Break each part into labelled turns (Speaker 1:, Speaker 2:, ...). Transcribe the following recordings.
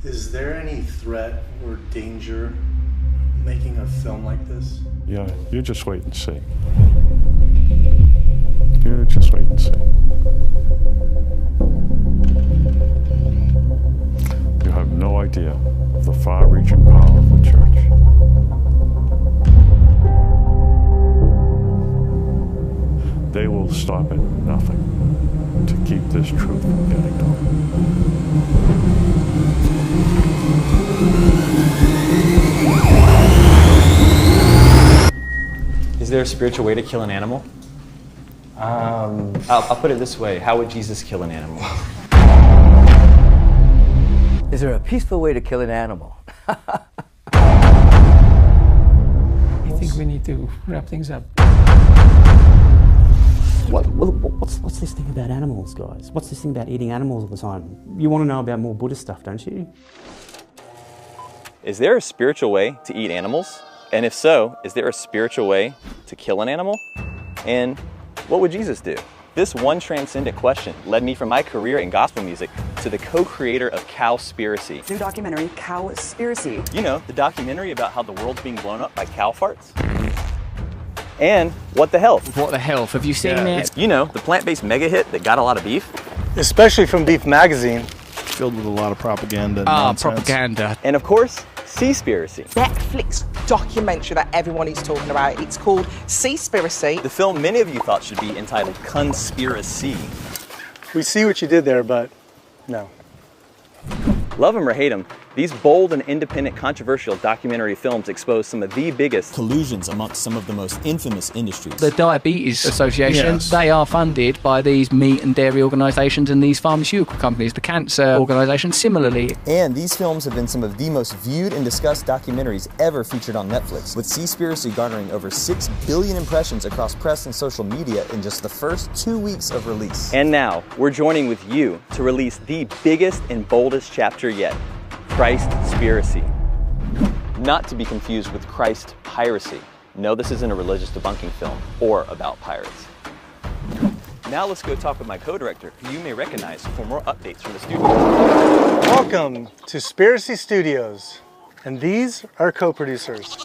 Speaker 1: Is there any threat or danger making a film like this?
Speaker 2: Yeah, you just wait and see. You just wait and see. You have no idea of the far-reaching power of the church. They will stop at nothing to keep this truth from getting known.
Speaker 3: Is there a spiritual way to kill an animal? I'll put it this way. How would Jesus kill an animal?
Speaker 4: Is there a peaceful way to kill an animal?
Speaker 5: I think we need to wrap things up.
Speaker 6: What's this thing about animals, guys? What's this thing about eating animals all the time? You want to know about more Buddhist stuff, don't you?
Speaker 3: Is there a spiritual way to eat animals? And if so, is there a spiritual way to kill an animal? And what would Jesus do? This one transcendent question led me from my career in gospel music to the co-creator of Cowspiracy.
Speaker 7: New documentary, Cowspiracy.
Speaker 3: You know, the documentary about how the world's being blown up by cow farts. And What the Health.
Speaker 8: What the Health? Have you seen it?
Speaker 3: You know, the plant-based mega hit that got a lot of beef.
Speaker 1: Especially from Beef Magazine.
Speaker 9: Filled with a lot of propaganda and nonsense.
Speaker 8: Propaganda.
Speaker 3: And of course, Seaspiracy.
Speaker 7: Netflix documentary that everyone is talking about. It's called Seaspiracy.
Speaker 3: The film many of you thought should be entitled Conspiracy.
Speaker 1: We see what you did there, but no.
Speaker 3: Love them or hate them, these bold and independent controversial documentary films expose some of the biggest
Speaker 10: collusions amongst some of the most infamous industries.
Speaker 8: The Diabetes Association, they are funded by these meat and dairy organisations and these pharmaceutical companies. The cancer organisation similarly.
Speaker 10: And these films have been some of the most viewed and discussed documentaries ever featured on Netflix, with Seaspiracy garnering over 6 billion impressions across press and social media in just the first 2 weeks of release.
Speaker 3: And now, we're joining with you to release the biggest and boldest chapter yet, Christspiracy. Not to be confused with Christ piracy. No, this isn't a religious debunking film or about pirates. Now let's go talk with my co-director, who you may recognize for more updates from the studio.
Speaker 1: Welcome to Spiracy Studios, and these are co-producers.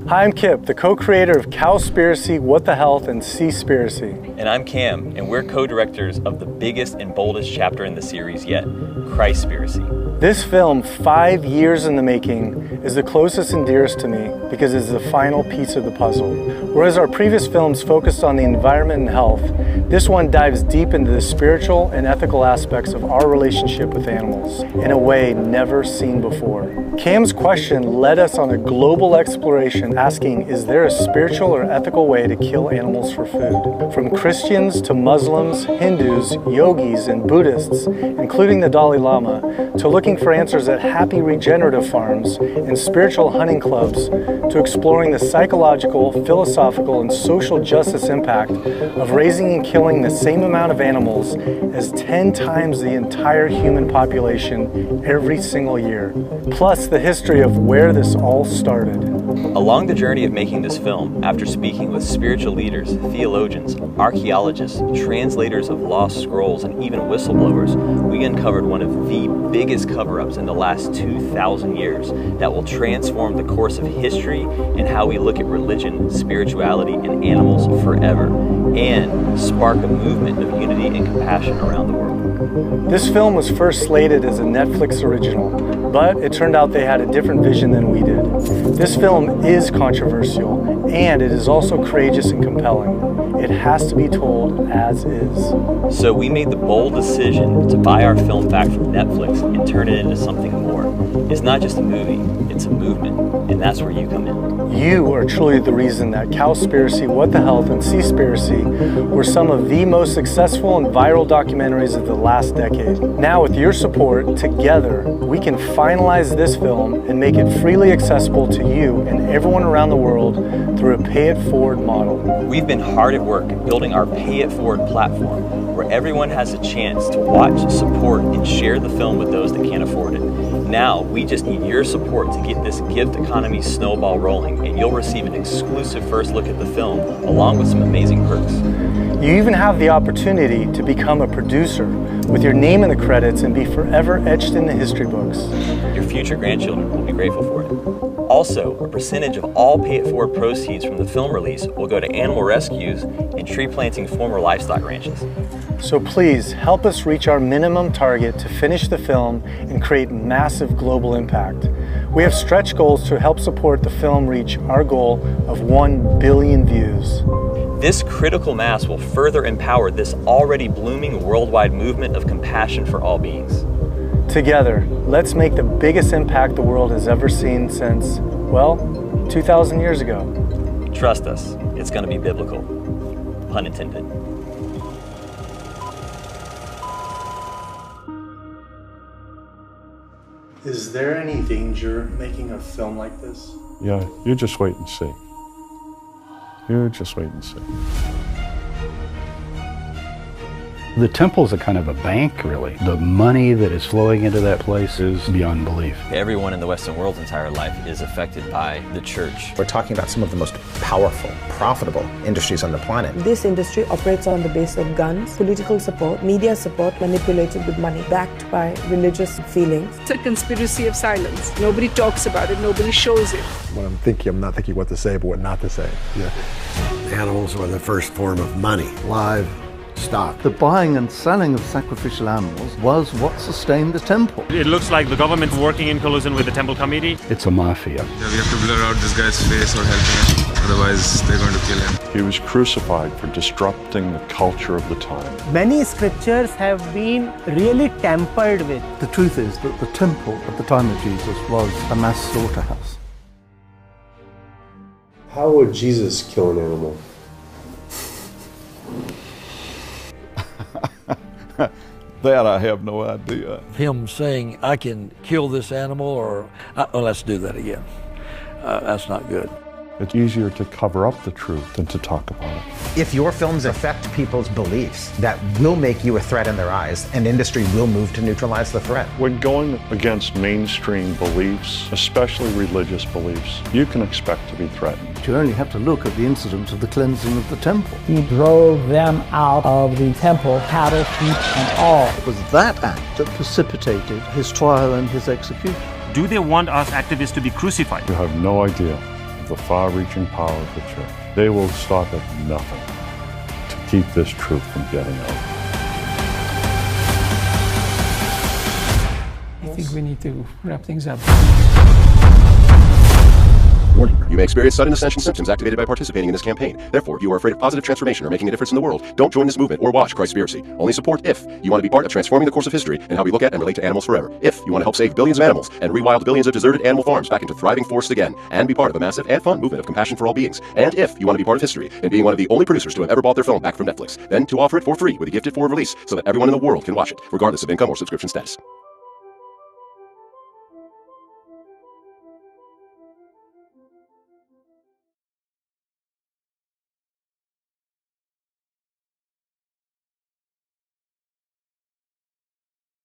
Speaker 1: Hi, I'm Kip, the co-creator of Cowspiracy, What the Health, and Seaspiracy.
Speaker 3: And I'm Cam, and we're co-directors of the biggest and boldest chapter in the series yet, Christspiracy.
Speaker 1: This film, 5 years in the making, is the closest and dearest to me because it's the final piece of the puzzle. Whereas our previous films focused on the environment and health, this one dives deep into the spiritual and ethical aspects of our relationship with animals in a way never seen before. Cam's question led us on a global exploration asking, is there a spiritual or ethical way to kill animals for food? From Christians to Muslims, Hindus, yogis, and Buddhists, including the Dalai Lama, to looking for answers at happy regenerative farms and spiritual hunting clubs, to exploring the psychological, philosophical, and social justice impact of raising and killing the same amount of animals as 10 times the entire human population every single year. Plus the history of where this all started.
Speaker 3: Along the journey of making this film, after speaking with spiritual leaders, theologians, archaeologists, translators of lost scrolls, and even whistleblowers, we uncovered one of the biggest cover-ups in the last 2,000 years that will transform the course of history and how we look at religion, spirituality, and animals forever, and spark a movement of unity and compassion around the world.
Speaker 1: This film was first slated as a Netflix original, but it turned out they had a different vision than we did. This film is controversial, and it is also courageous and compelling. It has to be told as is.
Speaker 3: So we made the bold decision to buy our film back from Netflix and turn it into something more. It's not just a movie, it's a movement, and that's where you come in.
Speaker 1: You are truly the reason that Cowspiracy, What the Health, and Seaspiracy were some of the most successful and viral documentaries of the last decade. Now with your support, together, we can finalize this film and make it freely accessible to you and everyone around the world through a pay-it-forward model.
Speaker 3: We've been hard at work building our pay-it-forward platform, where everyone has a chance to watch, support, and share the film with those that can't can't afford it. Now, we just need your support to get this gift economy snowball rolling, and you'll receive an exclusive first look at the film, along with some amazing perks.
Speaker 1: You even have the opportunity to become a producer with your name in the credits and be forever etched in the history books.
Speaker 3: Your future grandchildren will be grateful for it. Also, a percentage of all Pay It Forward proceeds from the film release will go to animal rescues and tree planting former livestock ranches.
Speaker 1: So please help us reach our minimum target to finish the film and create massive global impact. We have stretch goals to help support the film reach our goal of 1 billion views.
Speaker 3: This critical mass will further empower this already blooming worldwide movement of compassion for all beings.
Speaker 1: Together, let's make the biggest impact the world has ever seen since, well, 2,000 years ago.
Speaker 3: Trust us, it's going to be biblical. Pun intended.
Speaker 1: Is there any danger making a film like this?
Speaker 2: Yeah, you just wait and see. You just wait and see.
Speaker 11: The temple's a kind of a bank, really. The money that is flowing into that place is beyond belief.
Speaker 3: Everyone in the Western world's entire life is affected by the church.
Speaker 12: We're talking about some of the most powerful, profitable industries on the planet.
Speaker 13: This industry operates on the base of guns, political support, media support manipulated with money, backed by religious feelings.
Speaker 14: It's a conspiracy of silence. Nobody talks about it, nobody shows it.
Speaker 15: When I'm thinking, I'm not thinking what to say, but what not to say. Yeah.
Speaker 16: Animals were the first form of money.
Speaker 15: Live stock.
Speaker 17: The buying and selling of sacrificial animals was what sustained the temple.
Speaker 18: It looks like the government's working in collusion with the temple committee.
Speaker 11: It's a mafia.
Speaker 19: Yeah, we have to blur out this guy's face or help him, otherwise they're going to kill him.
Speaker 2: He was crucified for disrupting the culture of the time.
Speaker 20: Many scriptures have been really tampered with.
Speaker 17: The truth is that the temple at the time of Jesus was a mass slaughterhouse.
Speaker 21: How would Jesus kill an animal?
Speaker 22: That I have no idea.
Speaker 23: Him saying, I can kill this animal, or let's do that again. That's not good.
Speaker 2: It's easier to cover up the truth than to talk about it.
Speaker 12: If your films affect people's beliefs, that will make you a threat in their eyes, and industry will move to neutralize the threat.
Speaker 2: When going against mainstream beliefs, especially religious beliefs, you can expect to be threatened.
Speaker 17: You only have to look at the incident of the cleansing of the temple.
Speaker 20: He drove them out of the temple, cattle, sheep, and all.
Speaker 17: It was that act that precipitated his trial and his execution.
Speaker 18: Do they want us activists to be crucified?
Speaker 2: You have no idea the far-reaching power of the church. They will stop at nothing to keep this truth from getting out.
Speaker 5: I think we need to wrap things up.
Speaker 24: Warning, you may experience sudden ascension symptoms activated by participating in this campaign. Therefore, if you are afraid of positive transformation or making a difference in the world, don't join this movement or watch Christspiracy. Only support if you want to be part of transforming the course of history and how we look at and relate to animals forever. If you want to help save billions of animals and rewild billions of deserted animal farms back into thriving forests again, and be part of a massive and fun movement of compassion for all beings. And if you want to be part of history and being one of the only producers to have ever bought their film back from Netflix, then to offer it for free with a gifted forward release so that everyone in the world can watch it, regardless of income or subscription status.